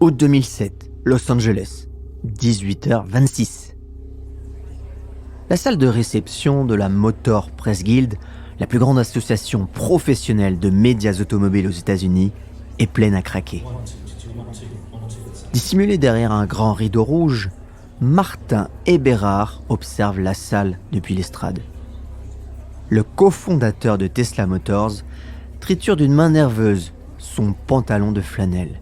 Août 2007, Los Angeles, 18h26. La salle de réception de la Motor Press Guild, la plus grande association professionnelle de médias automobiles aux États-Unis, est pleine à craquer. Dissimulé derrière un grand rideau rouge, Martin Eberhard observe la salle depuis l'estrade. Le cofondateur de Tesla Motors triture d'une main nerveuse son pantalon de flanelle.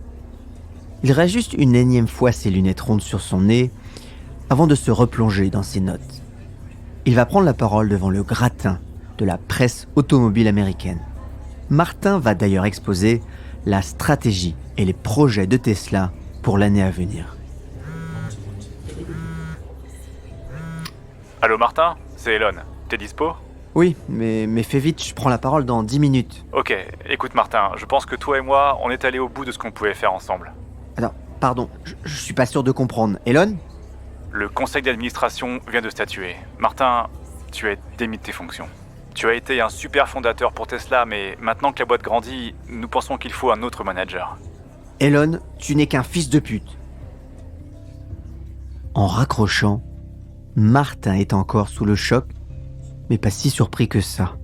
Il réajuste une énième fois ses lunettes rondes sur son nez avant de se replonger dans ses notes. Il va prendre la parole devant le gratin de la presse automobile américaine. Martin va d'ailleurs exposer la stratégie et les projets de Tesla pour l'année à venir. Allô Martin, c'est Elon. T'es dispo ? Oui, mais fais vite, je prends la parole dans 10 minutes. Ok, écoute Martin, je pense que toi et moi, on est allés au bout de ce qu'on pouvait faire ensemble. Alors, pardon, je suis pas sûr de comprendre. Elon ? Le conseil d'administration vient de statuer. Martin, tu es démis de tes fonctions. Tu as été un super fondateur pour Tesla, mais maintenant que la boîte grandit, nous pensons qu'il faut un autre manager. Elon, tu n'es qu'un fils de pute. En raccrochant, Martin est encore sous le choc, mais pas si surpris que ça.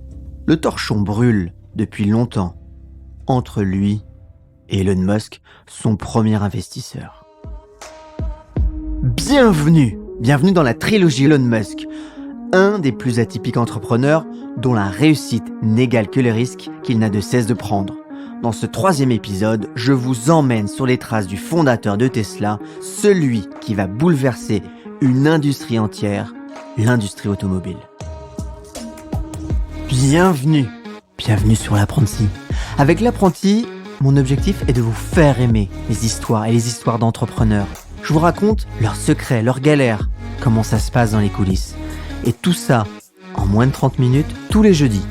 Le torchon brûle depuis longtemps entre lui et Elon Musk, son premier investisseur. Bienvenue dans la trilogie Elon Musk, un des plus atypiques entrepreneurs dont la réussite n'égale que les risques qu'il n'a de cesse de prendre. Dans ce 3e épisode, je vous emmène sur les traces du fondateur de Tesla, celui qui va bouleverser une industrie entière, l'industrie automobile. Bienvenue sur l'apprenti. Avec l'apprenti, mon objectif est de vous faire aimer les histoires et les histoires d'entrepreneurs. Je vous raconte leurs secrets, leurs galères, comment ça se passe dans les coulisses. Et tout ça en moins de 30 minutes, tous les jeudis.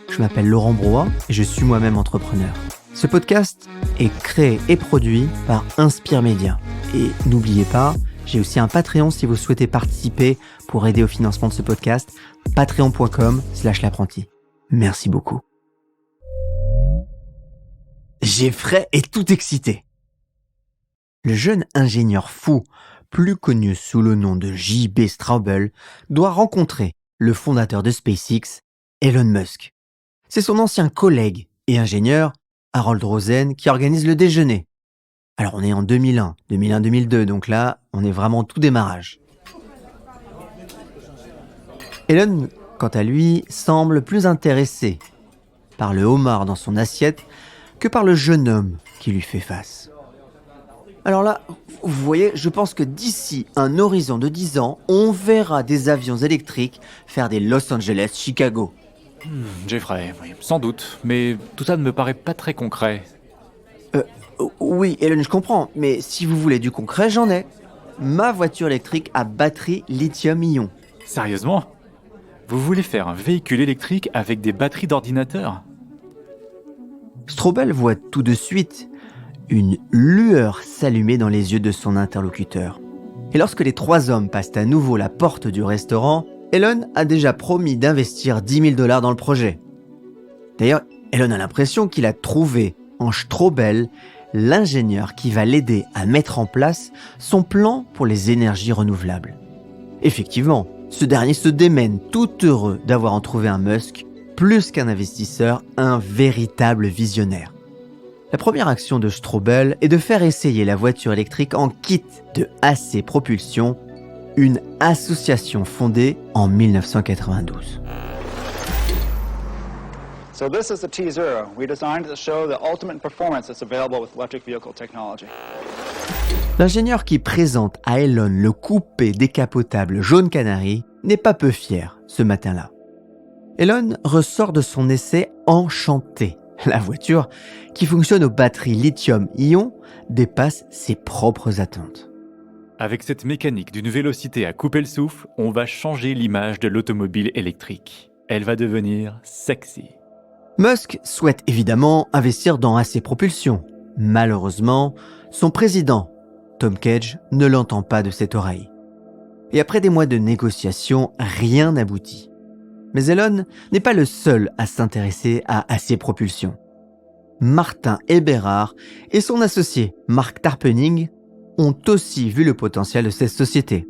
Je m'appelle Laurent Broye et je suis moi-même entrepreneur. Ce podcast est créé et produit par Inspire Média. Et n'oubliez pas, j'ai aussi un Patreon si vous souhaitez participer pour aider au financement de ce podcast. Patreon.com/l'apprenti. Merci beaucoup. Jeffrey est tout excité. Le jeune ingénieur fou, plus connu sous le nom de J.B. Straubel, doit rencontrer le fondateur de SpaceX, Elon Musk. C'est son ancien collègue et ingénieur, Harold Rosen, qui organise le déjeuner. Alors on est en 2001-2002, donc là, on est vraiment au tout démarrage. Elon, quant à lui, semble plus intéressé par le homard dans son assiette que par le jeune homme qui lui fait face. Alors là, vous voyez, je pense que d'ici un horizon de 10 ans, on verra des avions électriques faire des Los Angeles-Chicago. Jeffrey, oui, sans doute, mais tout ça ne me paraît pas très concret. Oui, Elon, je comprends, mais si vous voulez du concret, j'en ai. Ma voiture électrique à batterie lithium-ion. Sérieusement ? Vous voulez faire un véhicule électrique avec des batteries d'ordinateur ? Straubel voit tout de suite une lueur s'allumer dans les yeux de son interlocuteur. Et lorsque les 3 hommes passent à nouveau la porte du restaurant, Elon a déjà promis d'investir $10 000 dans le projet. D'ailleurs, Elon a l'impression qu'il a trouvé en Straubel l'ingénieur qui va l'aider à mettre en place son plan pour les énergies renouvelables. Effectivement, ce dernier se démène tout heureux d'avoir en trouvé un Musk, plus qu'un investisseur, un véritable visionnaire. La première action de Straubel est de faire essayer la voiture électrique en kit de AC Propulsion, une association fondée en 1992. So this is the T0. We designed it to show the ultimate performance that's available with electric vehicle technology. L'ingénieur qui présente à Elon le coupé décapotable jaune canari n'est pas peu fier ce matin-là. Elon ressort de son essai enchanté. La voiture, qui fonctionne aux batteries lithium-ion, dépasse ses propres attentes. Avec cette mécanique d'une vélocité à couper le souffle, on va changer l'image de l'automobile électrique. Elle va devenir sexy. Musk souhaite évidemment investir dans AC Propulsion. Malheureusement, son président, Tom Cage, ne l'entend pas de cette oreille. Et après des mois de négociations, rien n'aboutit. Mais Elon n'est pas le seul à s'intéresser à AC Propulsion. Martin Eberhard et son associé Mark Tarpenning ont aussi vu le potentiel de cette société.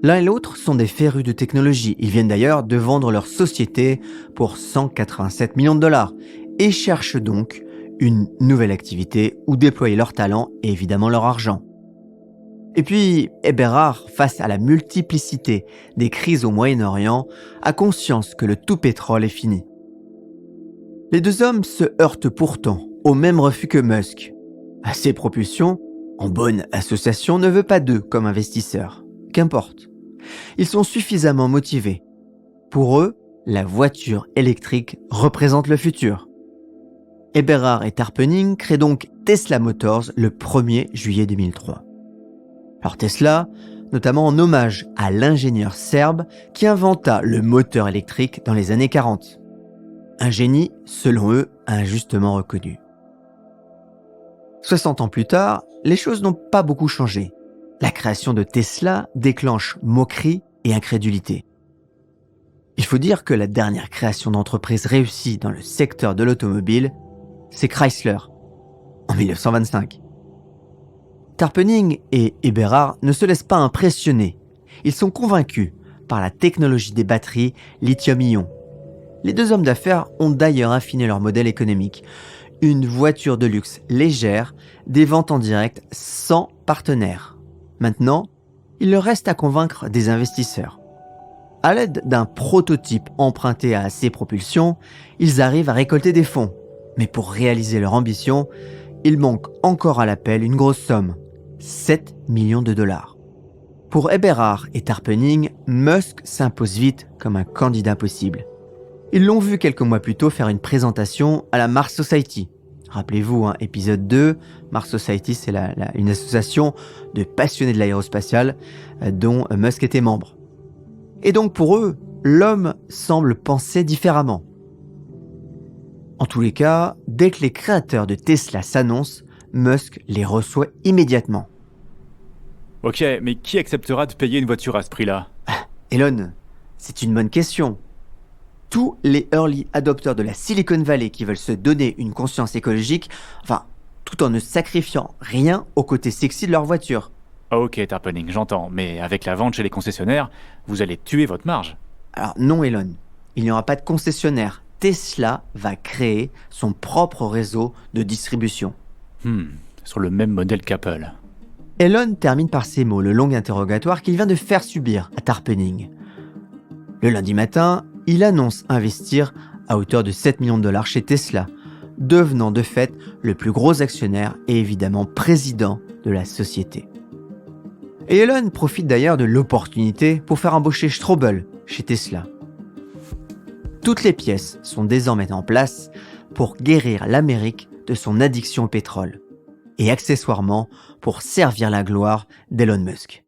L'un et l'autre sont des férus de technologie. Ils viennent d'ailleurs de vendre leur société pour 187 millions de dollars et cherchent donc une nouvelle activité où déployer leur talent et évidemment leur argent. Et puis, Eberhard, face à la multiplicité des crises au Moyen-Orient, a conscience que le tout pétrole est fini. Les deux hommes se heurtent pourtant au même refus que Musk. Ses propulsions, en bonne association, ne veut pas d'eux comme investisseurs. Qu'importe. Ils sont suffisamment motivés. Pour eux, la voiture électrique représente le futur. Eberhard et Tarpenning créent donc Tesla Motors le 1er juillet 2003. Alors Tesla, notamment en hommage à l'ingénieur serbe qui inventa le moteur électrique dans les années 40. Un génie, selon eux, injustement reconnu. 60 ans plus tard, les choses n'ont pas beaucoup changé. La création de Tesla déclenche moquerie et incrédulité. Il faut dire que la dernière création d'entreprise réussie dans le secteur de l'automobile, c'est Chrysler, en 1925. Tarpenning et Eberhard ne se laissent pas impressionner. Ils sont convaincus par la technologie des batteries lithium-ion. Les deux hommes d'affaires ont d'ailleurs affiné leur modèle économique. Une voiture de luxe légère, des ventes en direct sans partenaire. Maintenant, il leur reste à convaincre des investisseurs. À l'aide d'un prototype emprunté à ces propulsions, ils arrivent à récolter des fonds. Mais pour réaliser leur ambition, il manque encore à l'appel une grosse somme, 7 millions de dollars. Pour Eberhard et Tarpenning, Musk s'impose vite comme un candidat possible. Ils l'ont vu quelques mois plus tôt faire une présentation à la Mars Society. Rappelez-vous, épisode 2, Mars Society, c'est une association de passionnés de l'aérospatiale dont Musk était membre. Et donc pour eux, l'homme semble penser différemment. En tous les cas, dès que les créateurs de Tesla s'annoncent, Musk les reçoit immédiatement. Ok, mais qui acceptera de payer une voiture à ce prix-là ? Elon, c'est une bonne question. Tous les early adopters de la Silicon Valley qui veulent se donner une conscience écologique, tout en ne sacrifiant rien au côté sexy de leur voiture. Ok, Tarpenning, j'entends, mais avec la vente chez les concessionnaires, vous allez tuer votre marge. Alors non, Elon, il n'y aura pas de concessionnaire. Tesla va créer son propre réseau de distribution. Sur le même modèle qu'Apple. Elon termine par ces mots, le long interrogatoire qu'il vient de faire subir à Tarpenning. Le lundi matin, il annonce investir à hauteur de 7 millions de dollars chez Tesla, devenant de fait le plus gros actionnaire et évidemment président de la société. Et Elon profite d'ailleurs de l'opportunité pour faire embaucher Strobel chez Tesla. Toutes les pièces sont désormais en place pour guérir l'Amérique de son addiction au pétrole et accessoirement pour servir la gloire d'Elon Musk.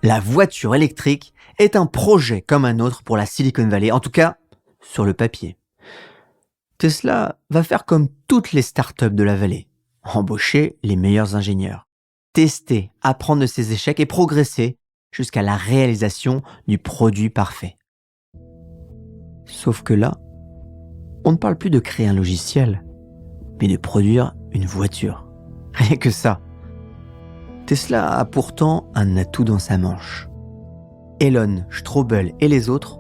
La voiture électrique est un projet comme un autre pour la Silicon Valley, en tout cas sur le papier. Tesla va faire comme toutes les startups de la vallée, embaucher les meilleurs ingénieurs, tester, apprendre de ses échecs et progresser jusqu'à la réalisation du produit parfait. Sauf que là, on ne parle plus de créer un logiciel, mais de produire une voiture. Rien que ça. Tesla a pourtant un atout dans sa manche. Elon, Strobel et les autres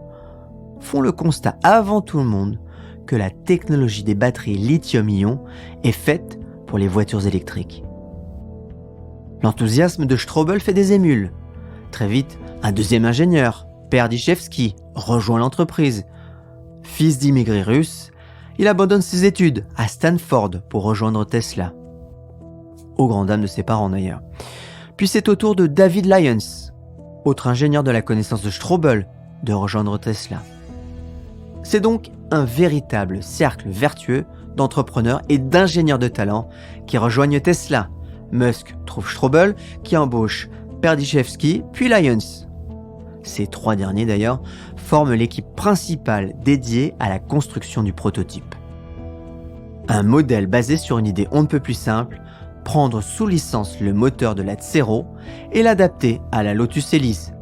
font le constat avant tout le monde que la technologie des batteries lithium-ion est faite pour les voitures électriques. L'enthousiasme de Strobel fait des émules. Très vite, un deuxième ingénieur, Berdichevski, rejoint l'entreprise. Fils d'immigrés russes, il abandonne ses études à Stanford pour rejoindre Tesla. Au grand dam de ses parents d'ailleurs. Puis c'est au tour de David Lyons, autre ingénieur de la connaissance de Strobel, de rejoindre Tesla. C'est donc un véritable cercle vertueux d'entrepreneurs et d'ingénieurs de talent qui rejoignent Tesla. Musk trouve Strobel, qui embauche Berdichevsky, puis Lyons. Ces trois derniers d'ailleurs forment l'équipe principale dédiée à la construction du prototype. Un modèle basé sur une idée on ne peut plus simple, prendre sous licence le moteur de la Tsero et l'adapter à la Lotus Elise,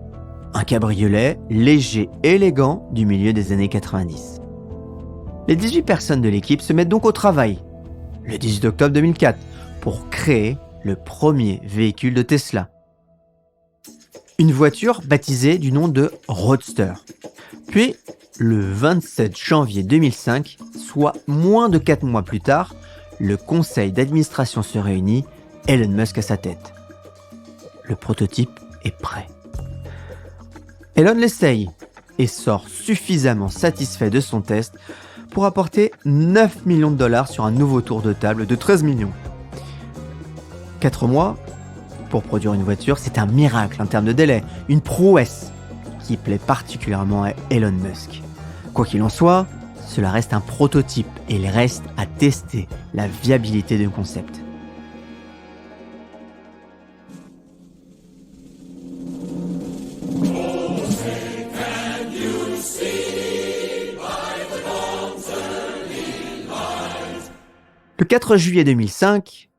un cabriolet léger et élégant du milieu des années 90. Les 18 personnes de l'équipe se mettent donc au travail, le 18 octobre 2004, pour créer le premier véhicule de Tesla. Une voiture baptisée du nom de Roadster. Puis, le 27 janvier 2005, soit moins de 4 mois plus tard, le conseil d'administration se réunit, Elon Musk à sa tête. Le prototype est prêt. Elon l'essaye et sort suffisamment satisfait de son test pour apporter 9 millions de dollars sur un nouveau tour de table de 13 millions. 4 mois pour produire une voiture, c'est un miracle en termes de délai, une prouesse qui plaît particulièrement à Elon Musk. Quoi qu'il en soit, cela reste un prototype et il reste à tester la viabilité du concept. Le 4 juillet 2005,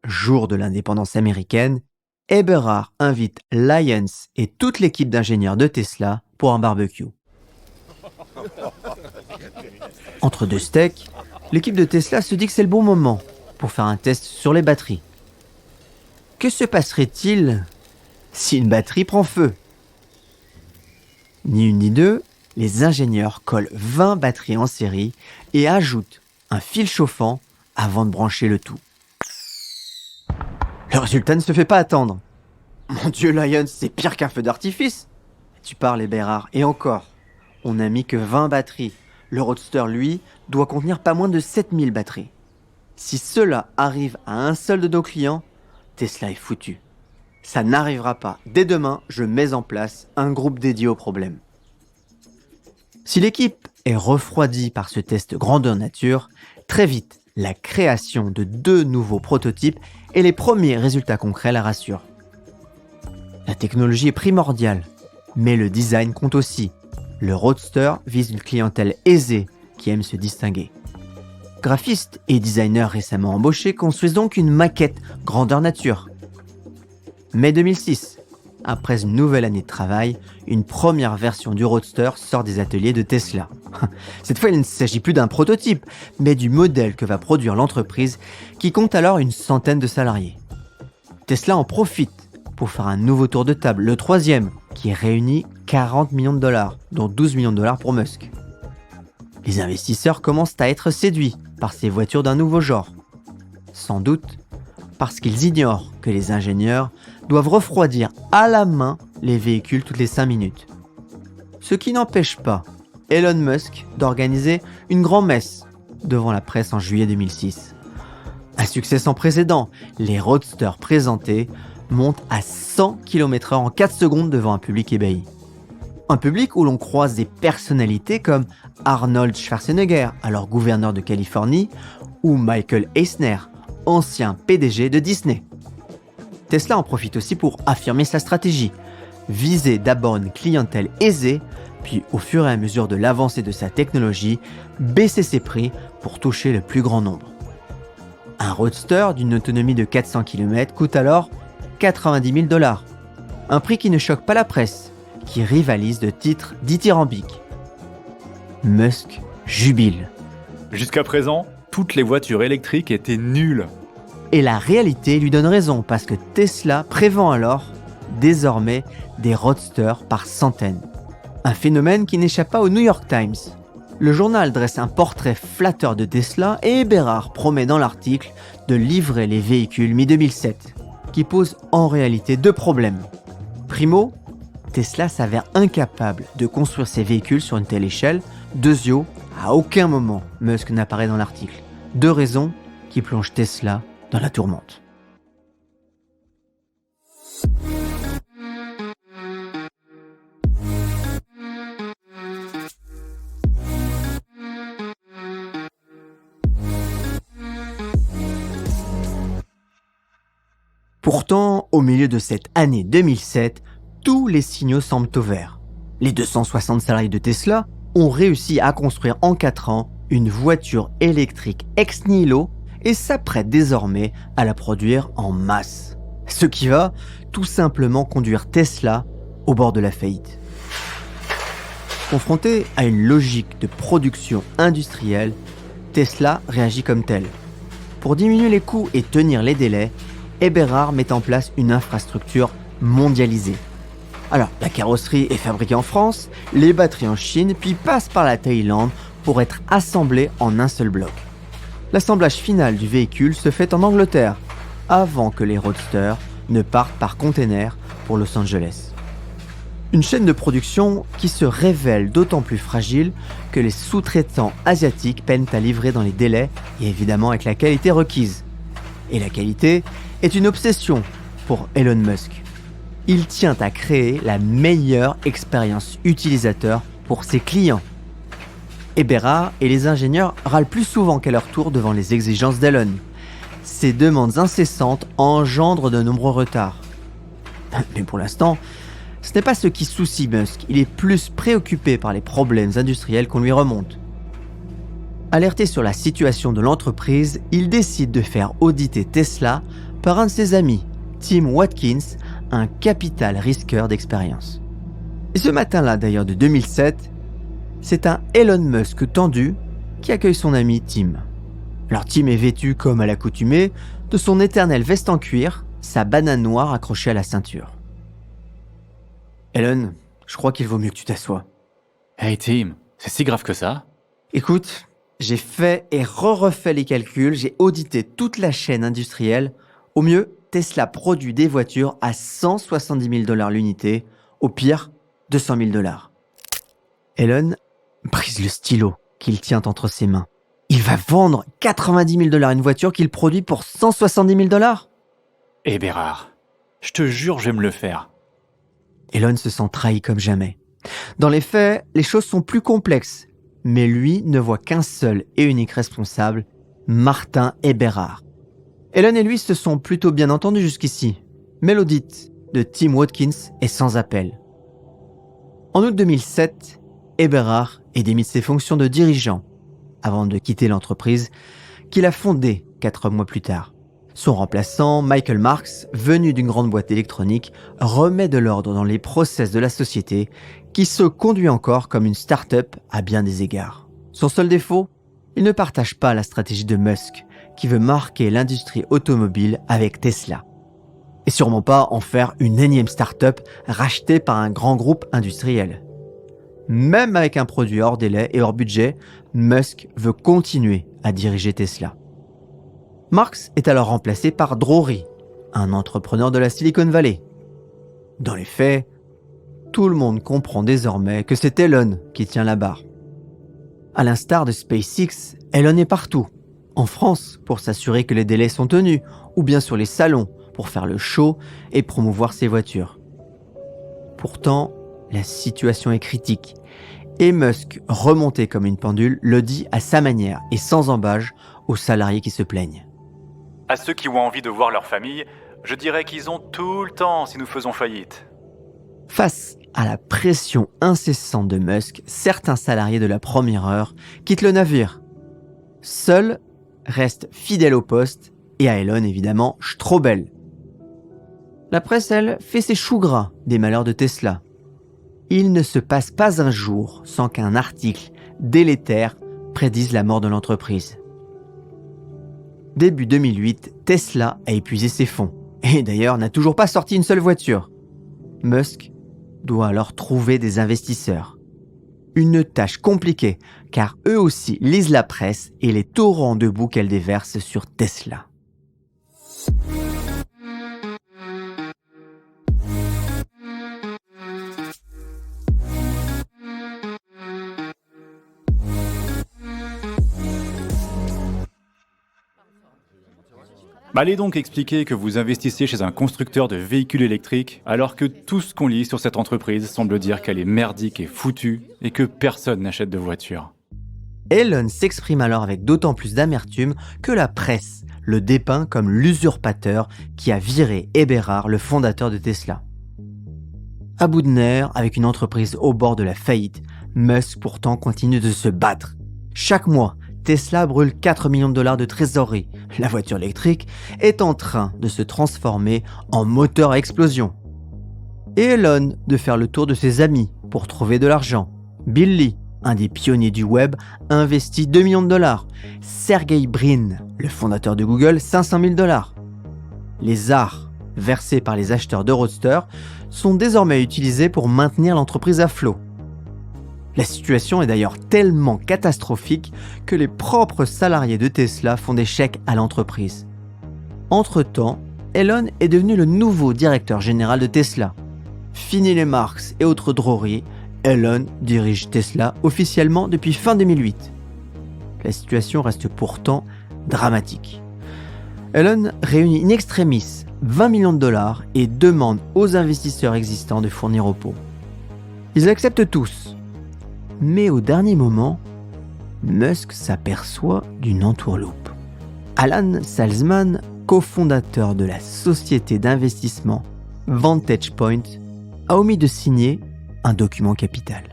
jour de l'indépendance américaine, Eberhard invite Lyons et toute l'équipe d'ingénieurs de Tesla pour un barbecue. Entre deux steaks, l'équipe de Tesla se dit que c'est le bon moment pour faire un test sur les batteries. Que se passerait-il si une batterie prend feu ? Ni une ni deux, les ingénieurs collent 20 batteries en série et ajoutent un fil chauffant avant de brancher le tout. Le résultat ne se fait pas attendre. Mon Dieu, Lyons, c'est pire qu'un feu d'artifice. Tu parles, Eberhard, et encore. On n'a mis que 20 batteries. Le Roadster, lui, doit contenir pas moins de 7000 batteries. Si cela arrive à un seul de nos clients, Tesla est foutu. Ça n'arrivera pas. Dès demain, je mets en place un groupe dédié au problème. Si l'équipe est refroidie par ce test grandeur nature, très vite, la création de 2 nouveaux prototypes et les premiers résultats concrets la rassurent. La technologie est primordiale, mais le design compte aussi. Le Roadster vise une clientèle aisée qui aime se distinguer. Graphistes et designers récemment embauchés construisent donc une maquette grandeur nature. Mai 2006, après une nouvelle année de travail, une première version du Roadster sort des ateliers de Tesla. Cette fois, il ne s'agit plus d'un prototype, mais du modèle que va produire l'entreprise qui compte alors une centaine de salariés. Tesla en profite pour faire un nouveau tour de table, le 3e, qui réunit 40 millions de dollars, dont 12 millions de dollars pour Musk. Les investisseurs commencent à être séduits par ces voitures d'un nouveau genre. Sans doute parce qu'ils ignorent que les ingénieurs doivent refroidir à la main les véhicules toutes les 5 minutes. Ce qui n'empêche pas Elon Musk d'organiser une grand-messe devant la presse en juillet 2006. Un succès sans précédent, les Roadsters présentés montent à 100 km/h en 4 secondes devant un public ébahi. Un public où l'on croise des personnalités comme Arnold Schwarzenegger, alors gouverneur de Californie, ou Michael Eisner, ancien PDG de Disney. Tesla en profite aussi pour affirmer sa stratégie, viser d'abord une clientèle aisée, puis au fur et à mesure de l'avancée de sa technologie, baisser ses prix pour toucher le plus grand nombre. Un Roadster d'une autonomie de 400 km coûte alors 90 000 $, un prix qui ne choque pas la presse, qui rivalise de titres dithyrambiques. Musk jubile. Jusqu'à présent, toutes les voitures électriques étaient nulles. Et la réalité lui donne raison, parce que Tesla prévend alors, désormais, des Roadsters par centaines. Un phénomène qui n'échappe pas au New York Times. Le journal dresse un portrait flatteur de Tesla et Eberhard promet dans l'article de livrer les véhicules mi-2007, qui posent en réalité 2 problèmes. Primo, Tesla s'avère incapable de construire ses véhicules sur une telle échelle. Deuxio, À aucun moment, Musk n'apparaît dans l'article. 2 raisons qui plongent Tesla dans la tourmente. Pourtant, au milieu de cette année 2007, tous les signaux semblent au vert. Les 260 salariés de Tesla ont réussi à construire en 4 ans une voiture électrique ex nihilo et s'apprêtent désormais à la produire en masse. Ce qui va tout simplement conduire Tesla au bord de la faillite. Confronté à une logique de production industrielle, Tesla réagit comme tel. Pour diminuer les coûts et tenir les délais, Eberhard met en place une infrastructure mondialisée. Alors, la carrosserie est fabriquée en France, les batteries en Chine, puis passent par la Thaïlande pour être assemblées en un seul bloc. L'assemblage final du véhicule se fait en Angleterre, avant que les roadsters ne partent par container pour Los Angeles. Une chaîne de production qui se révèle d'autant plus fragile que les sous-traitants asiatiques peinent à livrer dans les délais et évidemment avec la qualité requise. Et la qualité est une obsession pour Elon Musk. Il tient à créer la meilleure expérience utilisateur pour ses clients. Eberhard et les ingénieurs râlent plus souvent qu'à leur tour devant les exigences d'Elon. Ces demandes incessantes engendrent de nombreux retards. Mais pour l'instant, ce n'est pas ce qui soucie Musk. Il est plus préoccupé par les problèmes industriels qu'on lui remonte. Alerté sur la situation de l'entreprise, il décide de faire auditer Tesla par un de ses amis, Tim Watkins, un capital risqueur d'expérience. Et ce matin-là d'ailleurs de 2007, c'est un Elon Musk tendu qui accueille son ami Tim. Alors Tim est vêtu comme à l'accoutumée de son éternelle veste en cuir, sa banane noire accrochée à la ceinture. Elon, je crois qu'il vaut mieux que tu t'assoies. Hey Tim, c'est si grave que ça? Écoute, j'ai fait et refait les calculs, j'ai audité toute la chaîne industrielle. Au mieux, Tesla produit des voitures à 170 000 $ l'unité, au pire, 200 000 $. Elon brise le stylo qu'il tient entre ses mains. Il va vendre 90 000 $ une voiture qu'il produit pour 170 000 $? Eberhard, je te jure, je vais me le faire. Elon se sent trahi comme jamais. Dans les faits, les choses sont plus complexes, mais lui ne voit qu'un seul et unique responsable, Martin Eberhard. Elon et lui se sont plutôt bien entendus jusqu'ici, mais l'audit de Tim Watkins est sans appel. En août 2007, Eberhard est démis de ses fonctions de dirigeant, avant de quitter l'entreprise qu'il a fondée 4 mois plus tard. Son remplaçant, Michael Marks, venu d'une grande boîte électronique, remet de l'ordre dans les process de la société qui se conduit encore comme une start-up à bien des égards. Son seul défaut, il ne partage pas la stratégie de Musk, qui veut marquer l'industrie automobile avec Tesla. Et sûrement pas en faire une énième start-up rachetée par un grand groupe industriel. Même avec un produit hors délai et hors budget, Musk veut continuer à diriger Tesla. Marx est alors remplacé par Drury, un entrepreneur de la Silicon Valley. Dans les faits, tout le monde comprend désormais que c'est Elon qui tient la barre. À l'instar de SpaceX, Elon est partout. En France, pour s'assurer que les délais sont tenus, ou bien sur les salons, pour faire le show et promouvoir ses voitures. Pourtant, la situation est critique. Et Musk, remonté comme une pendule, le dit à sa manière et sans embâche aux salariés qui se plaignent. À ceux qui ont envie de voir leur famille, je dirais qu'ils ont tout le temps si nous faisons faillite. Face à la pression incessante de Musk, certains salariés de la première heure quittent le navire. Seuls restent fidèles au poste et à Elon évidemment Strobel. La presse, elle, fait ses choux gras des malheurs de Tesla. Il ne se passe pas un jour sans qu'un article délétère prédise la mort de l'entreprise. Début 2008, Tesla a épuisé ses fonds et d'ailleurs n'a toujours pas sorti une seule voiture. Musk doit alors trouver des investisseurs. Une tâche compliquée car eux aussi lisent la presse et les torrents de boue qu'elle déverse sur Tesla. Allez donc expliquer que vous investissez chez un constructeur de véhicules électriques alors que tout ce qu'on lit sur cette entreprise semble dire qu'elle est merdique et foutue et que personne n'achète de voiture. Elon s'exprime alors avec d'autant plus d'amertume que la presse le dépeint comme l'usurpateur qui a viré Eberhard, le fondateur de Tesla. À bout de nerfs, avec une entreprise au bord de la faillite, Musk pourtant continue de se battre. Chaque mois, Tesla brûle 4 millions de dollars de trésorerie. La voiture électrique est en train de se transformer en moteur à explosion. Et Elon de faire le tour de ses amis pour trouver de l'argent. Bill Lee, un des pionniers du web, investit 2 millions de dollars. Sergey Brin, le fondateur de Google, 500 000 dollars. Les arts versés par les acheteurs de Roadster sont désormais utilisés pour maintenir l'entreprise à flot. La situation est d'ailleurs tellement catastrophique que les propres salariés de Tesla font des chèques à l'entreprise. Entre-temps, Elon est devenu le nouveau directeur général de Tesla. Fini les Marx et autres drogeries, Elon dirige Tesla officiellement depuis fin 2008. La situation reste pourtant dramatique. Elon réunit in extremis 20 millions de dollars et demande aux investisseurs existants de fournir au pot. Ils acceptent tous. Mais au dernier moment, Musk s'aperçoit d'une entourloupe. Alan Salzman, cofondateur de la société d'investissement Vantage Point, a omis de signer un document capital.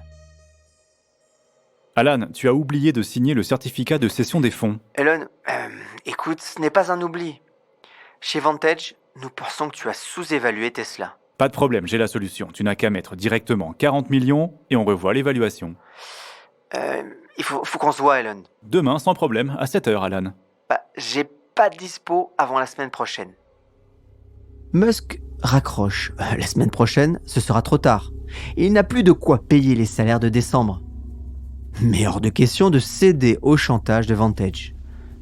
Alan, tu as oublié de signer le certificat de cession des fonds. Elon, écoute, ce n'est pas un oubli. Chez Vantage, nous pensons que tu as sous-évalué Tesla. Pas de problème, j'ai la solution. Tu n'as qu'à mettre directement 40 millions et on revoit l'évaluation. Il faut qu'on se voit, Elon. Demain, sans problème, à 7h, Alan. J'ai pas de dispo avant la semaine prochaine. Musk raccroche. La semaine prochaine, ce sera trop tard. Il n'a plus de quoi payer les salaires de décembre. Mais hors de question de céder au chantage de Vantage.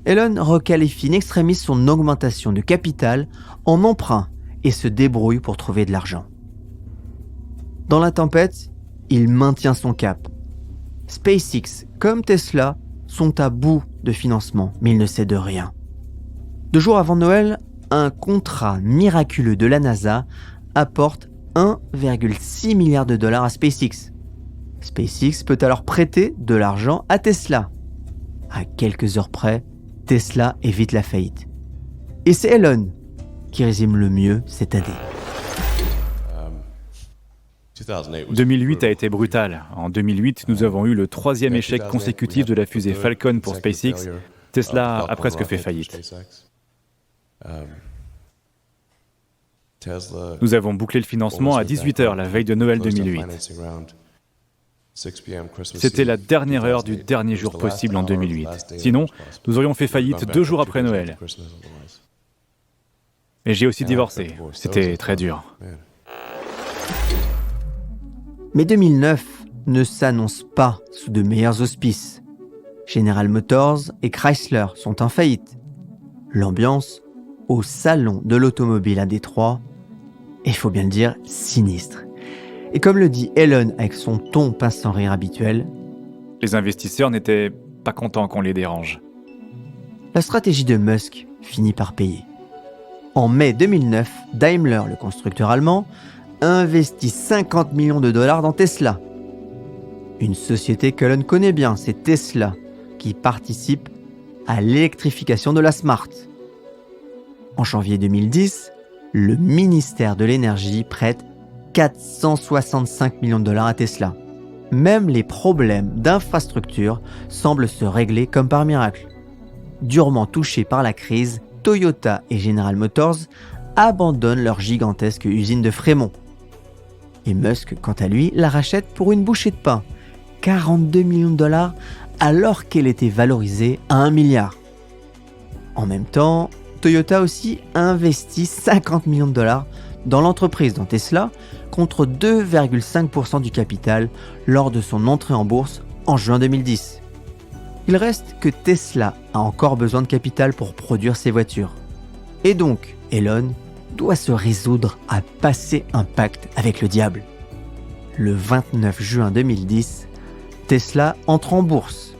Elon requalifie in extremis son augmentation de capital en emprunt et se débrouille pour trouver de l'argent. Dans la tempête, il maintient son cap. SpaceX, comme Tesla, sont à bout de financement, mais il ne cède rien. 2 jours avant Noël, un contrat miraculeux de la NASA apporte 1,6 milliard de dollars à SpaceX. SpaceX peut alors prêter de l'argent à Tesla. À quelques heures près, Tesla évite la faillite. Et c'est Elon qui résume le mieux cette année. 2008 a été brutal. En 2008, nous avons eu le 3e échec consécutif de la fusée Falcon pour SpaceX. Tesla a presque fait faillite. Nous avons bouclé le financement à 18h la veille de Noël 2008. C'était la dernière heure du dernier jour possible en 2008. Sinon, nous aurions fait faillite 2 jours après Noël. Et j'ai aussi divorcé. C'était très dur. Mais 2009 ne s'annonce pas sous de meilleurs auspices. General Motors et Chrysler sont en faillite. L'ambiance au salon de l'automobile à Détroit est, il faut bien le dire, sinistre. Et comme le dit Elon avec son ton pince sans rire habituel, les investisseurs n'étaient pas contents qu'on les dérange. La stratégie de Musk finit par payer. En mai 2009, Daimler, le constructeur allemand, investit 50 millions de dollars dans Tesla. Une société que l'on connaît bien, c'est Tesla, qui participe à l'électrification de la Smart. En janvier 2010, le ministère de l'Énergie prête 465 millions de dollars à Tesla. Même les problèmes d'infrastructure semblent se régler comme par miracle. Durement touchés par la crise, Toyota et General Motors abandonnent leur gigantesque usine de Fremont. Et Musk, quant à lui, la rachète pour une bouchée de pain, 42 millions de dollars, alors qu'elle était valorisée à 1 milliard. En même temps, Toyota aussi investit 50 millions de dollars dans l'entreprise, dans Tesla, contre 2,5% du capital lors de son entrée en bourse en juin 2010. Il reste que Tesla a encore besoin de capital pour produire ses voitures. Et donc, Elon doit se résoudre à passer un pacte avec le diable. Le 29 juin 2010, Tesla entre en bourse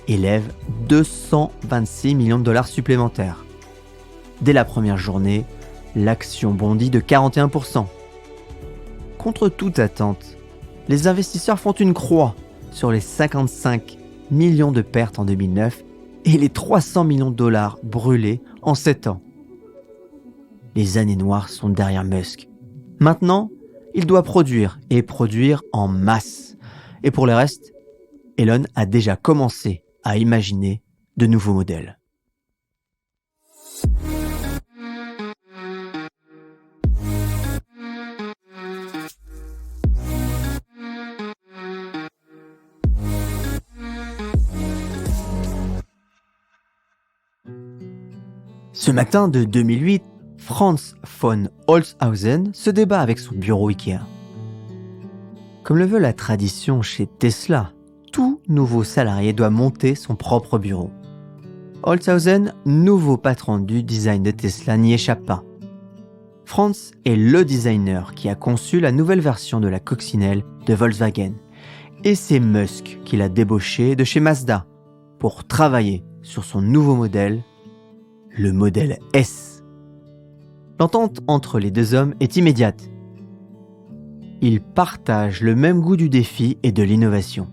et lève 226 millions de dollars supplémentaires. Dès la première journée, l'action bondit de 41%. Contre toute attente, les investisseurs font une croix sur les 55 millions de pertes en 2009 et les 300 millions de dollars brûlés en 7 ans. Les années noires sont derrière Musk. Maintenant, il doit produire et produire en masse. Et pour le reste, Elon a déjà commencé à imaginer de nouveaux modèles. Ce matin de 2008, Franz von Holzhausen se débat avec son bureau Ikea. Comme le veut la tradition chez Tesla, tout nouveau salarié doit monter son propre bureau. Holzhausen, nouveau patron du design de Tesla, n'y échappe pas. Franz est le designer qui a conçu la nouvelle version de la coccinelle de Volkswagen. Et c'est Musk qui l'a débauché de chez Mazda pour travailler sur son nouveau modèle, le modèle S. L'entente entre les deux hommes est immédiate. Ils partagent le même goût du défi et de l'innovation.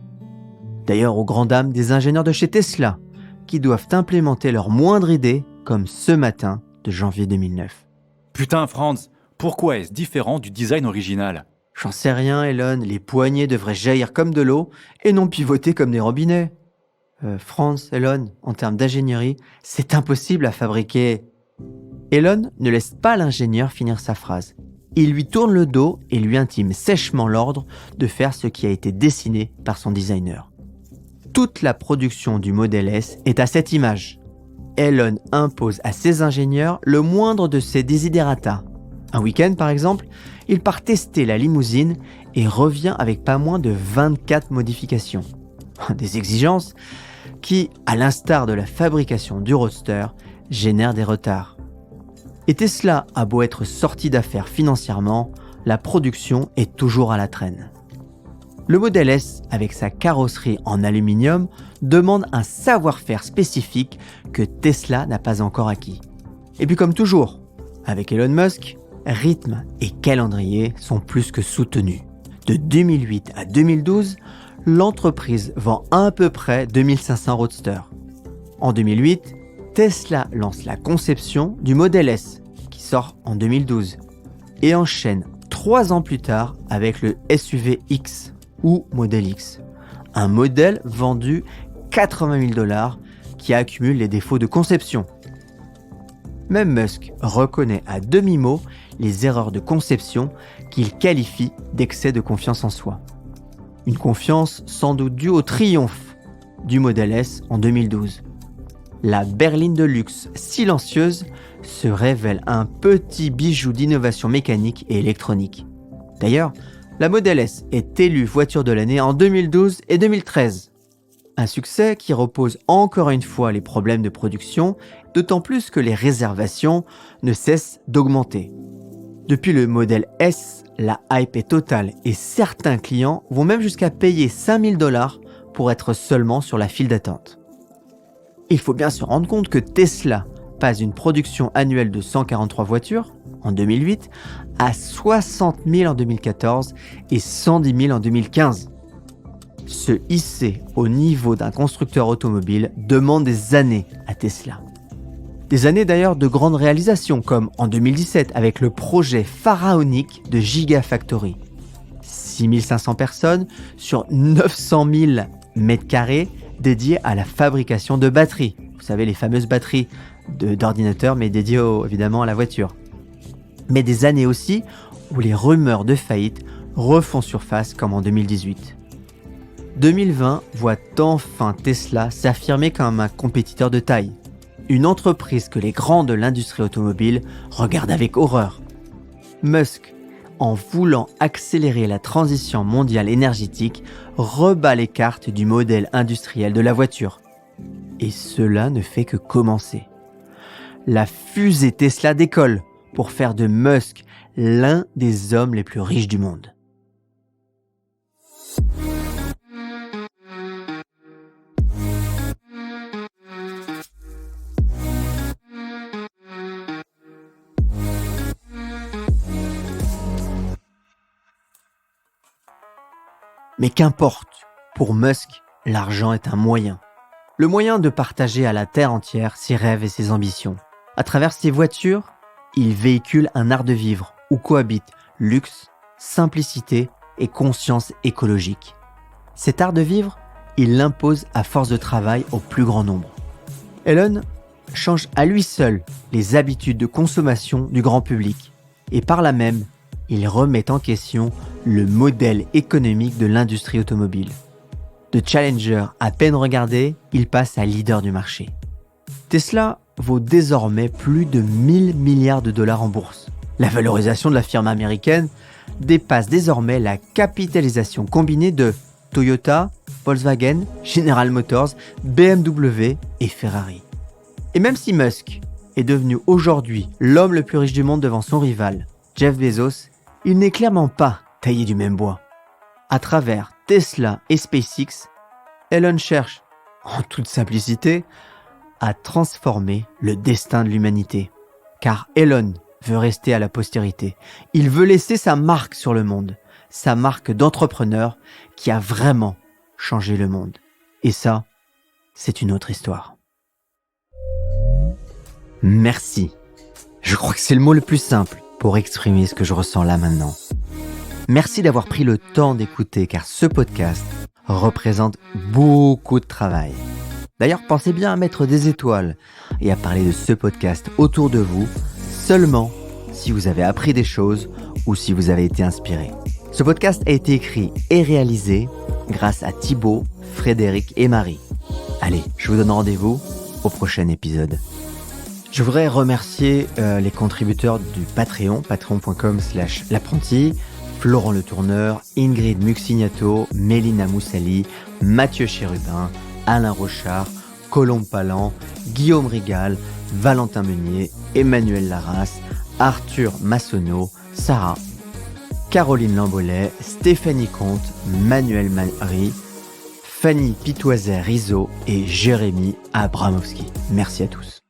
D'ailleurs, aux grandes dames des ingénieurs de chez Tesla, qui doivent implémenter leur moindre idée, comme ce matin de janvier 2009. Putain, Franz, pourquoi est-ce différent du design original ? J'en sais rien, Elon, les poignées devraient jaillir comme de l'eau et non pivoter comme des robinets. Franz, Elon, en termes d'ingénierie, c'est impossible à fabriquer. Elon ne laisse pas l'ingénieur finir sa phrase. Il lui tourne le dos et lui intime sèchement l'ordre de faire ce qui a été dessiné par son designer. Toute la production du modèle S est à cette image. Elon impose à ses ingénieurs le moindre de ses desiderata. Un week-end, par exemple, il part tester la limousine et revient avec pas moins de 24 modifications. Des exigences qui, à l'instar de la fabrication du Roadster, génèrent des retards. Et Tesla a beau être sorti d'affaires financièrement, la production est toujours à la traîne. Le modèle S, avec sa carrosserie en aluminium, demande un savoir-faire spécifique que Tesla n'a pas encore acquis. Et puis comme toujours, avec Elon Musk, rythme et calendrier sont plus que soutenus. De 2008 à 2012, l'entreprise vend à peu près 2500 Roadsters. En 2008, Tesla lance la conception du modèle S, qui sort en 2012, et enchaîne 3 ans plus tard avec le SUV X, ou Model X, un modèle vendu 80 000 $ qui accumule les défauts de conception. Même Musk reconnaît à demi-mot les erreurs de conception qu'il qualifie d'excès de confiance en soi. Une confiance sans doute due au triomphe du modèle S en 2012. La berline de luxe silencieuse se révèle un petit bijou d'innovation mécanique et électronique. D'ailleurs, la Model S est élue voiture de l'année en 2012 et 2013. Un succès qui repose encore une fois les problèmes de production, d'autant plus que les réservations ne cessent d'augmenter. Depuis le modèle S, la hype est totale et certains clients vont même jusqu'à payer 5 000 $ pour être seulement sur la file d'attente. Il faut bien se rendre compte que Tesla passe d'une production annuelle de 143 voitures en 2008 à 60 000 en 2014 et 110 000 en 2015. Se hisser au niveau d'un constructeur automobile demande des années à Tesla. Des années d'ailleurs de grandes réalisations comme en 2017 avec le projet pharaonique de Gigafactory. 6500 personnes sur 900 000 mètres carrés dédiés à la fabrication de batteries. Vous savez, les fameuses batteries d'ordinateurs mais dédiées évidemment à la voiture. Mais des années aussi où les rumeurs de faillite refont surface comme en 2018. 2020 voit enfin Tesla s'affirmer comme un compétiteur de taille. Une entreprise que les grands de l'industrie automobile regardent avec horreur. Musk, en voulant accélérer la transition mondiale énergétique, rebat les cartes du modèle industriel de la voiture. Et cela ne fait que commencer. La fusée Tesla décolle pour faire de Musk l'un des hommes les plus riches du monde. Mais qu'importe, pour Musk, l'argent est un moyen. Le moyen de partager à la terre entière ses rêves et ses ambitions. À travers ses voitures, il véhicule un art de vivre où cohabitent luxe, simplicité et conscience écologique. Cet art de vivre, il l'impose à force de travail au plus grand nombre. Elon change à lui seul les habitudes de consommation du grand public et par là même, il remet en question le modèle économique de l'industrie automobile. De challenger à peine regardé, il passe à leader du marché. Tesla vaut désormais plus de 1000 milliards de dollars en bourse. La valorisation de la firme américaine dépasse désormais la capitalisation combinée de Toyota, Volkswagen, General Motors, BMW et Ferrari. Et même si Musk est devenu aujourd'hui l'homme le plus riche du monde devant son rival, Jeff Bezos, il n'est clairement pas taillé du même bois. À travers Tesla et SpaceX, Elon cherche, en toute simplicité, à transformer le destin de l'humanité. Car Elon veut rester à la postérité. Il veut laisser sa marque sur le monde, sa marque d'entrepreneur qui a vraiment changé le monde. Et ça, c'est une autre histoire. Merci. Je crois que c'est le mot le plus simple pour exprimer ce que je ressens là maintenant. Merci d'avoir pris le temps d'écouter car ce podcast représente beaucoup de travail. D'ailleurs, pensez bien à mettre des étoiles et à parler de ce podcast autour de vous seulement si vous avez appris des choses ou si vous avez été inspiré. Ce podcast a été écrit et réalisé grâce à Thibaut, Frédéric et Marie. Allez, je vous donne rendez-vous au prochain épisode. Je voudrais remercier les contributeurs du Patreon, patreon.com/l'apprenti, Florent Le Tourneur, Ingrid Muxignato, Mélina Moussali, Mathieu Chérubin, Alain Rochard, Colombe Palan, Guillaume Rigal, Valentin Meunier, Emmanuel Larras, Arthur Massonneau, Sarah, Caroline Lambolet, Stéphanie Comte, Manuel Marie, Fanny Pitoiset-Rizzo et Jérémy Abramowski. Merci à tous.